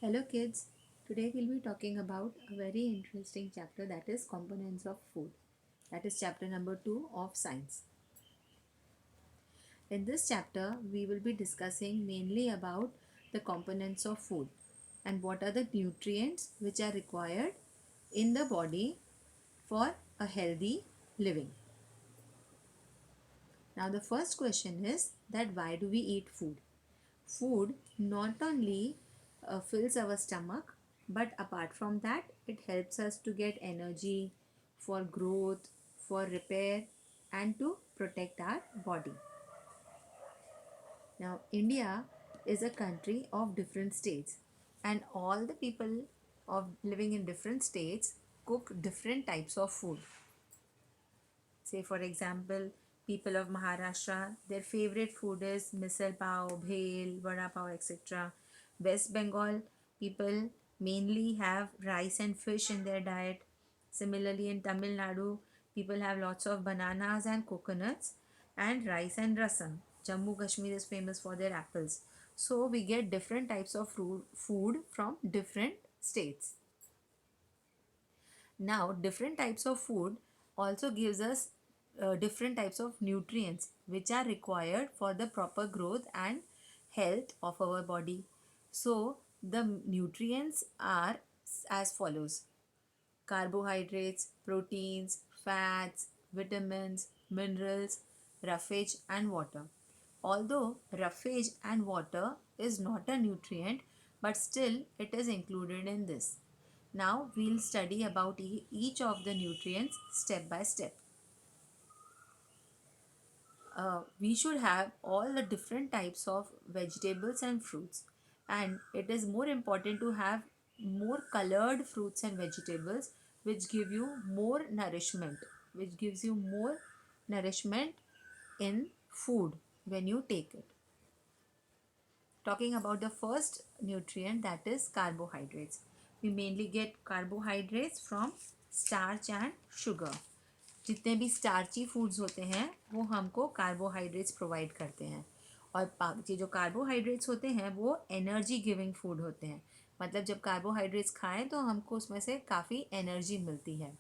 Hello kids, today we'll be talking about a very interesting chapter, that is components of food. That is chapter number 2 of science. In this chapter we will be discussing mainly about the components of food and what are the nutrients which are required in the body for a healthy living. Now the first question is that why do we eat food? Food not only fills our stomach, but apart from that it helps us to get energy for growth, for repair, and to protect our body. Now India is a country of different states, and all the people of living in different states cook different types of food. Say for example, people of Maharashtra, their favorite food is misal pav, bhel, vada pav, etc. West Bengal people mainly have rice and fish in their diet. Similarly, in Tamil Nadu, people have lots of bananas and coconuts and rice and rasam. Jammu Kashmir is famous for their apples. So we get different types of food from different states. Now, different types of food also gives us different types of nutrients which are required for the proper growth and health of our body. So, the nutrients are as follows: carbohydrates, proteins, fats, vitamins, minerals, roughage, and water. Although roughage and water is not a nutrient, but still it is included in this. Now we'll study about each of the nutrients step by step. We should have all the different types of vegetables and fruits, and it is more important to have more colored fruits and vegetables which give you more nourishment, which gives you more nourishment in food when you take it. Talking about the first nutrient, that is carbohydrates. We mainly get carbohydrates from starch and sugar. जितने भी starchy foods होते हैं वो हमको carbohydrates provide करते हैं, और ये जो कार्बोहाइड्रेट्स होते हैं वो एनर्जी गिविंग फूड होते हैं. मतलब जब कार्बोहाइड्रेट्स खाएं तो हमको उसमें से काफ़ी एनर्जी मिलती है.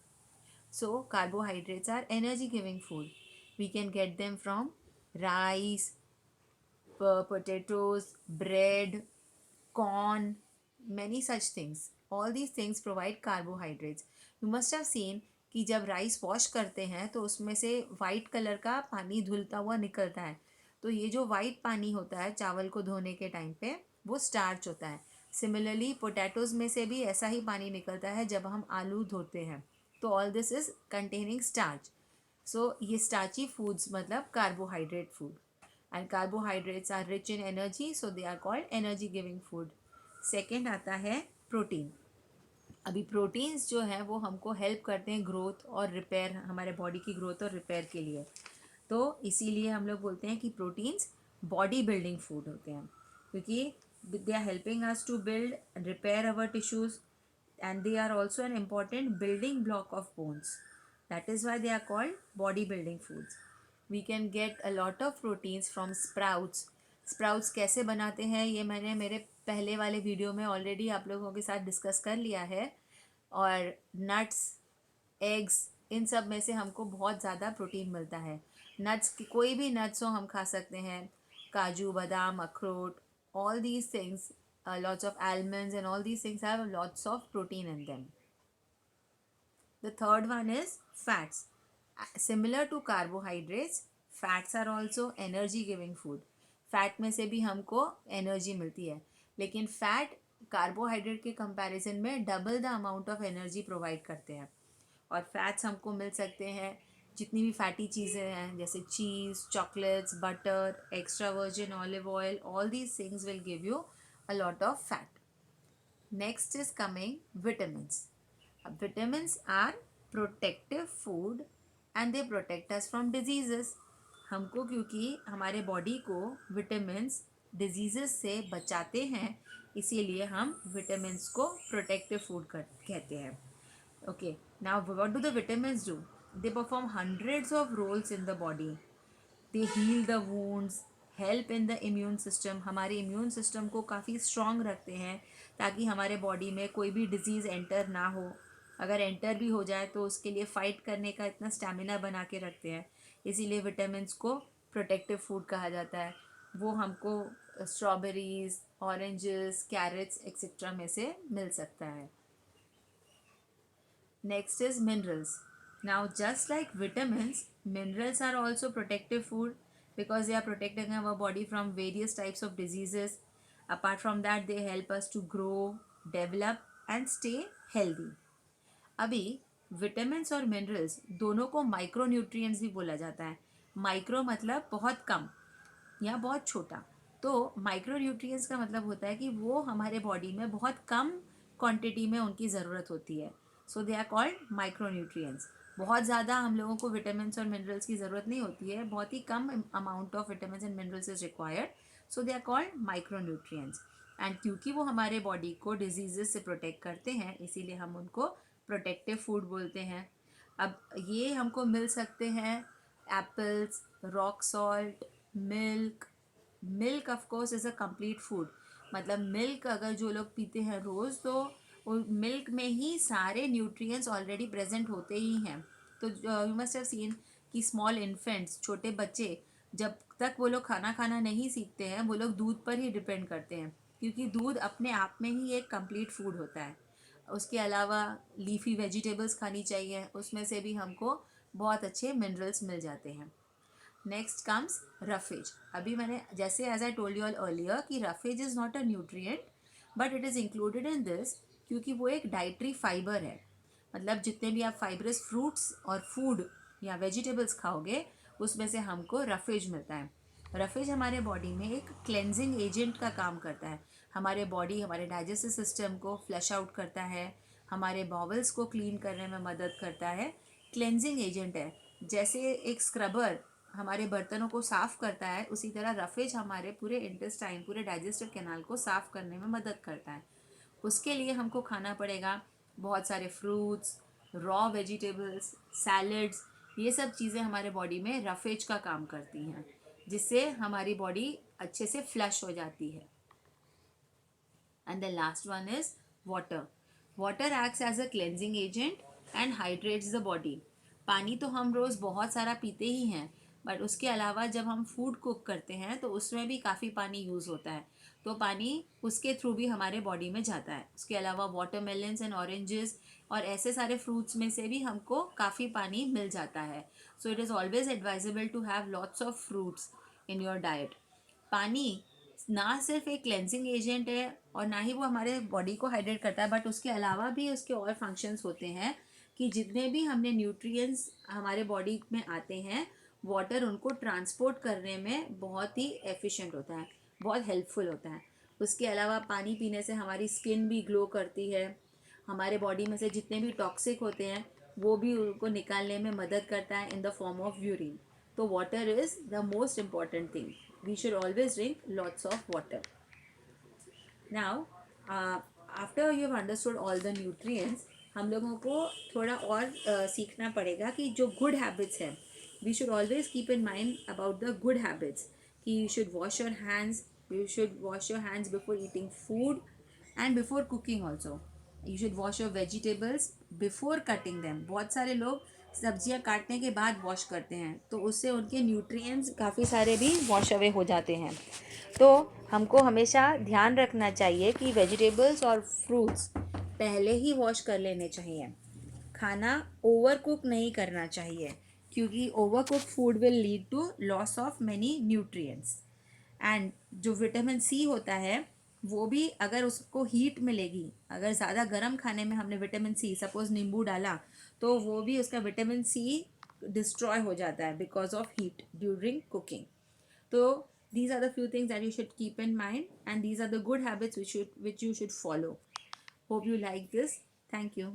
So carbohydrates are energy giving food. We can get them from rice, potatoes, bread, corn, many such things. All these things provide carbohydrates. You must have seen कि जब राइस वॉश करते हैं तो उसमें से वाइट कलर का पानी धुलता हुआ निकलता है. तो ये जो वाइट पानी होता है चावल को धोने के टाइम पे वो स्टार्च होता है. सिमिलरली पोटैटोज में से भी ऐसा ही पानी निकलता है जब हम आलू धोते हैं. तो all this is containing starch. So ये स्टार्ची फूड्स मतलब carbohydrate food. And carbohydrates are rich in energy, so they are called energy giving food. Second आता है प्रोटीन. अभी प्रोटीन्स जो है वो हमको हेल्प करते हैं ग्रोथ और रिपेयर, हमारे बॉडी की ग्रोथ और रिपेयर के लिए. तो इसीलिए हम लोग बोलते हैं कि प्रोटीन्स बॉडी बिल्डिंग फूड होते हैं, क्योंकि they are helping us to build repair our tissues, and they are also an important building block of bones. That is why they are called body building foods. We can get a lot of proteins from sprouts. Sprouts कैसे बनाते हैं ये मैंने मेरे पहले वाले video में already आप लोगों के साथ डिस्कस कर लिया है. और नट्स, एग्स, इन सब में से हमको बहुत ज़्यादा प्रोटीन मिलता है. नट्स की कोई भी नट्स हो हम खा सकते हैं, काजू, बादाम, अखरोट, all these things, lots of almonds and all these things have lots of protein in them. The third one is fats. Similar to carbohydrates, fats are also energy giving food. Fat में से भी हमको energy मिलती है, लेकिन fat carbohydrate के comparison में double the amount of energy provide करते हैं. और फैट्स हमको मिल सकते हैं जितनी भी फैटी चीज़ें हैं, जैसे cheese, chocolates, butter, extra virgin olive oil, all these things will give you a lot of fat. Next is coming vitamins. Vitamins are protective food and they protect us from diseases. हमको क्योंकि हमारे body को vitamins diseases से बचाते हैं, इसीलिए हम vitamins को प्रोटेक्टिव फूड कहते हैं. Okay, now what do the vitamins do? They perform hundreds of roles in the body. They heal the wounds, help in the immune system. हमारे इम्यून सिस्टम को काफ़ी स्ट्रॉन्ग रखते हैं ताकि हमारे बॉडी में कोई भी डिजीज़ एंटर ना हो। अगर एंटर भी हो जाए तो उसके लिए फ़ाइट करने का इतना स्टेमिना बना के रखते हैं, इसीलिए विटामिन्स को प्रोटेक्टिव फूड कहा जाता है। वो हमको स्ट्रॉबेरीज, ऑरेंजेस, कैरेट्स एक्सेट्रा में से मिल सकता है। Next is minerals. Now, just like vitamins, minerals are also protective food because they are protecting our body from various types of diseases. Apart from that, they help us to grow, develop and stay healthy. अभी vitamins और minerals दोनों को micro nutrients भी बोला जाता है। Micro मतलब बहुत कम या बहुत छोटा। तो माइक्रो न्यूट्रिएंट्स का मतलब होता है कि वो हमारे बॉडी में बहुत कम क्वांटिटी में उनकी ज़रूरत होती है। So they are called micro nutrients. बहुत ज़्यादा हम लोगों को विटामिन्स और मिनरल्स की ज़रूरत नहीं होती है, बहुत ही कम amount of vitamins and minerals is required, so they are called micro nutrients. And क्योंकि वो हमारे बॉडी को डिजीजेस से प्रोटेक्ट करते हैं, इसीलिए हम उनको प्रोटेक्टिव फूड बोलते हैं। अब ये हमको मिल सकते हैं apples, rock salt, milk. Milk of course is a complete food. मतलब मिल्क अगर जो लोग पीते हैं रोज़, तो मिल्क में ही सारे न्यूट्रिएंट्स ऑलरेडी प्रेजेंट होते ही हैं। तो यू मस्ट हैव सीन कि स्मॉल इन्फेंट्स, छोटे बच्चे, जब तक वो लोग खाना खाना नहीं सीखते हैं, वो लोग दूध पर ही डिपेंड करते हैं, क्योंकि दूध अपने आप में ही एक कंप्लीट फूड होता है। उसके अलावा लीफी वेजिटेबल्स खानी चाहिए, उसमें से भी हमको बहुत अच्छे मिनरल्स मिल जाते हैं। Next comes roughage. अभी मैंने जैसे as I told you all earlier कि roughage is not a nutrient but it is included in this, क्योंकि वो एक डाइटरी फाइबर है। मतलब जितने भी आप फाइबरस फ्रूट्स और फूड या वेजिटेबल्स खाओगे, उसमें से हमको रफेज मिलता है। रफेज हमारे बॉडी में एक क्लेंजिंग एजेंट का काम करता है। हमारे बॉडी, हमारे डाइजेस्टिव सिस्टम को फ्लश आउट करता है, हमारे बॉवल्स को क्लीन करने में मदद करता है। क्लेंजिंग एजेंट है। जैसे एक स्क्रबर हमारे बर्तनों को साफ़ करता है, उसी तरह रफेज हमारे पूरे इंटेस्टाइन, पूरे डाइजेस्टिव कैनाल को साफ़ करने में मदद करता है। उसके लिए हमको खाना पड़ेगा बहुत सारे फ्रूट्स, रॉ वेजिटेबल्स, सैलड्स। ये सब चीज़ें हमारे बॉडी में रफेज का काम करती हैं, जिससे हमारी बॉडी अच्छे से फ्लश हो जाती है। And the last one is water. Water acts as a cleansing agent and hydrates the body. पानी तो हम रोज़ बहुत सारा पीते ही हैं, बट उसके अलावा जब हम फूड कुक करते हैं तो उसमें भी काफ़ी पानी यूज़ होता है, तो पानी उसके थ्रू भी हमारे बॉडी में जाता है। उसके अलावा वाटरमेलन्स एंड ऑरेंजेस और ऐसे सारे फ्रूट्स में से भी हमको काफ़ी पानी मिल जाता है। So it is always advisable to have lots of fruits in your diet. पानी ना सिर्फ एक क्लेंजिंग एजेंट है और ना ही वो हमारे बॉडी को हाइड्रेट करता है, बट उसके अलावा भी उसके और फंक्शंस होते हैं कि जितने भी हमने न्यूट्रिएंट्स हमारे बॉडी में आते हैं, वाटर उनको ट्रांसपोर्ट करने में बहुत ही एफिशिएंट होता है, बहुत हेल्पफुल होता है। उसके अलावा पानी पीने से हमारी स्किन भी ग्लो करती है, हमारे बॉडी में से जितने भी टॉक्सिक होते हैं वो भी उनको निकालने में मदद करता है in the form of urine. तो water is the most important thing. We should always drink lots of water. Now after you have understood all the nutrients, हम लोगों को थोड़ा और सीखना पड़ेगा कि जो गुड हैबिट्स हैं, we should always keep in mind about the good habits कि you should wash your hands, you should wash your hands before eating food and before cooking also. You should wash your vegetables before cutting them. बहुत सारे लोग सब्जियां काटने के बाद wash करते हैं, तो उससे उनके न्यूट्रिएंट्स काफ़ी सारे भी वॉश अवे हो जाते हैं। तो हमको हमेशा ध्यान रखना चाहिए कि वेजिटेबल्स और फ्रूट्स पहले ही वॉश कर लेने चाहिए। खाना ओवर कुक नहीं करना चाहिए, क्योंकि over cook food will lead to loss of many nutrients. And जो विटामिन सी होता है, वो भी अगर उसको हीट मिलेगी, अगर ज़्यादा गर्म खाने में हमने विटामिन सी, सपोज नींबू डाला, तो वो भी उसका विटामिन सी डिस्ट्रॉय हो जाता है because of heat during cooking. तो these are the few things that you should keep in mind, and these are the good habits which you should follow. Hope you like this. Thank you.